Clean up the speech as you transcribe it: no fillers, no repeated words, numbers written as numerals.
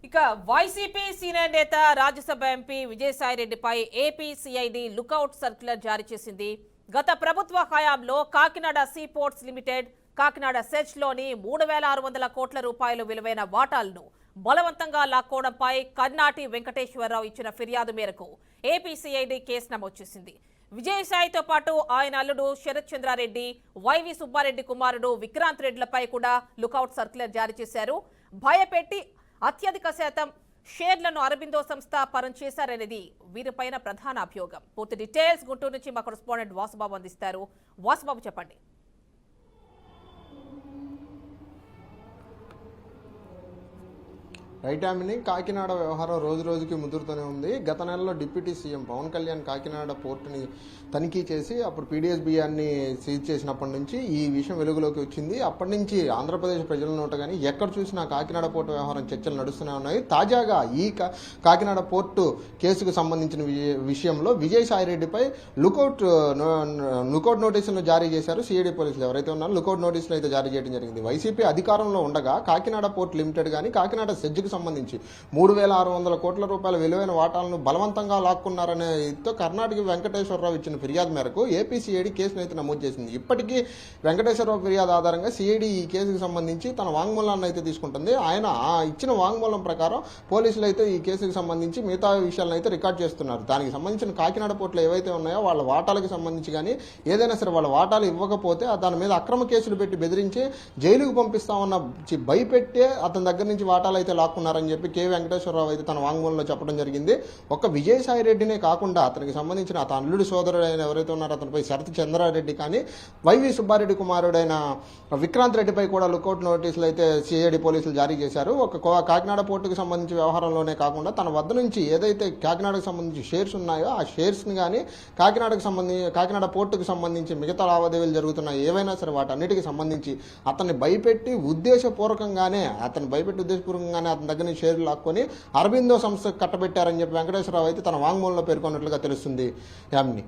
ఇక వైసీపీ సీనియర్ నేత రాజ్యసభ ఎంపీ విజయసాయిరెడ్డిపై ఏపీ సిఐడి లుకౌట్ సర్క్యులర్ జారీ చేసింది. గత ప్రభుత్వ హయాంలో Kakinada sea ports limited Kakinada సెర్చ్ లోని 3,600 కోట్ల రూపాయలు విలువైన వాటాలను బలవంతంగా లాక్కోవడంపై కర్నాటి వెంకటేశ్వరరావు ఇచ్చిన ఫిర్యాదు మేరకు ఏపీ సిఐడి కేసు నమోదు చేసింది. విజయసాయితో పాటు ఆయన అల్లుడు శరత్ చంద్రారెడ్డి, వైవి సుబ్బారెడ్డి కుమారుడు విక్రాంత్ రెడ్డిలపై కూడా లుకౌట్ సర్క్యులర్ జారీ చేశారు. భయపెట్టి అత్యధిక శాతం షేర్లను అరబిందో సంస్థ పరం చేశారనేది వీరిపైన ప్రధాన అభియోగం. పూర్తి డీటెయిల్స్ గుంటూరు నుంచి మా కరెస్పాండెంట్ వాసుబాబు అందిస్తారు. వాసుబాబు చెప్పండి. రైట్ ఆమెని కాకినాడ వ్యవహారం రోజు రోజుకి ముదురుతూనే ఉంది. గత నెలలో డిప్యూటీ సీఎం పవన్ కళ్యాణ్ కాకినాడ పోర్టుని తనిఖీ చేసి అప్పుడు పీడీఎస్ బియ్యాన్ని సీజ్ చేసినప్పటి నుంచి ఈ విషయం వెలుగులోకి వచ్చింది. అప్పటి నుంచి ఆంధ్రప్రదేశ్ ప్రజల నోట కానీ ఎక్కడ చూసినా కాకినాడ పోర్టు వ్యవహారం చర్చలు నడుస్తూనే ఉన్నాయి. తాజాగా ఈ కాకినాడ పోర్టు కేసుకు సంబంధించిన విషయంలో విజయసాయిరెడ్డిపై లుకౌట్ నోటీసులను జారీ చేశారు సిఐడి పోలీసులు. ఎవరైతే ఉన్నారో లుకౌట్ నోటీసులు అయితే జారీ చేయడం జరిగింది. వైసీపీ అధికారంలో ఉండగా కాకినాడ పోర్ట్ లిమిటెడ్ కానీ కాకినాడ సెజ్కి సంబంధించి 3,600 కోట్ల రూపాయల విలువైన వాటాలను బలవంతంగా లాక్కున్నారనేతో కర్ణాటక వెంకటేశ్వరరావు ఇచ్చిన ఫిర్యాదు మేరకు ఏపీ సిఐడి కేసును అయితే నమోదు చేసింది. ఇప్పటికీ వెంకటేశ్వరరావు ఫిర్యాదు ఆధారంగా సిఐడి ఈ కేసుకు సంబంధించి తన వాంగ్మూలాన్ని అయితే తీసుకుంటుంది. ఆయన ఇచ్చిన వాంగ్మూలం ప్రకారం పోలీసులు అయితే ఈ కేసుకు సంబంధించి మిగతా విషయాలను అయితే రికార్డ్ చేస్తున్నారు. దానికి సంబంధించిన కాకినాడ పోర్టులో ఏవైతే ఉన్నాయో వాళ్ళ వాటాలకు సంబంధించి కానీ ఏదైనా సరే వాళ్ళ వాటాలు ఇవ్వకపోతే దాని మీద అక్రమ కేసులు పెట్టి బెదిరించి జైలుకు పంపిస్తామన్న భయపెట్టే అతని దగ్గర నుంచి వాటాలు అయితే లాక్కున్నారని చెప్పి కె వెంకటేశ్వరరావు అయితే తన వాంగ్మూలంలో చెప్పడం జరిగింది. ఒక్క విజయసాయి రెడ్డినే కాకుండా అతనికి సంబంధించిన అతని అల్లుడి సోదరుడైన ఎవరైతే ఉన్నారో అతనిపై శరత్ చంద్రారెడ్డి కానీ వైవి సుబ్బారెడ్డి కుమారుడైన విక్రాంత్ రెడ్డిపై కూడా లుకౌట్ నోటీసులు అయితే సిఐడి పోలీసులు జారీ చేశారు. ఒక కాకినాడ పోర్టుకు సంబంధించి వ్యవహారంలోనే కాకుండా తన వద్ద నుంచి ఏదైతే కాకినాడకు సంబంధించి షేర్స్ ఉన్నాయో ఆ షేర్స్ని కానీ కాకినాడ పోర్టుకు సంబంధించి మిగతా లావాదేవీలు జరుగుతున్నాయి ఏవైనా సరే వాటన్నిటికి సంబంధించి అతన్ని భయపెట్టి ఉద్దేశపూర్వకంగానే అతని దగ్గర నుంచి షేర్లు లాక్కొని అరబిందో సంస్థకు కట్టబెట్టారని చెప్పి వెంకటేశ్వరరావు అయితే తన వాంగ్మూలంలో పేర్కొన్నట్లుగా తెలుస్తుంది. యామిని.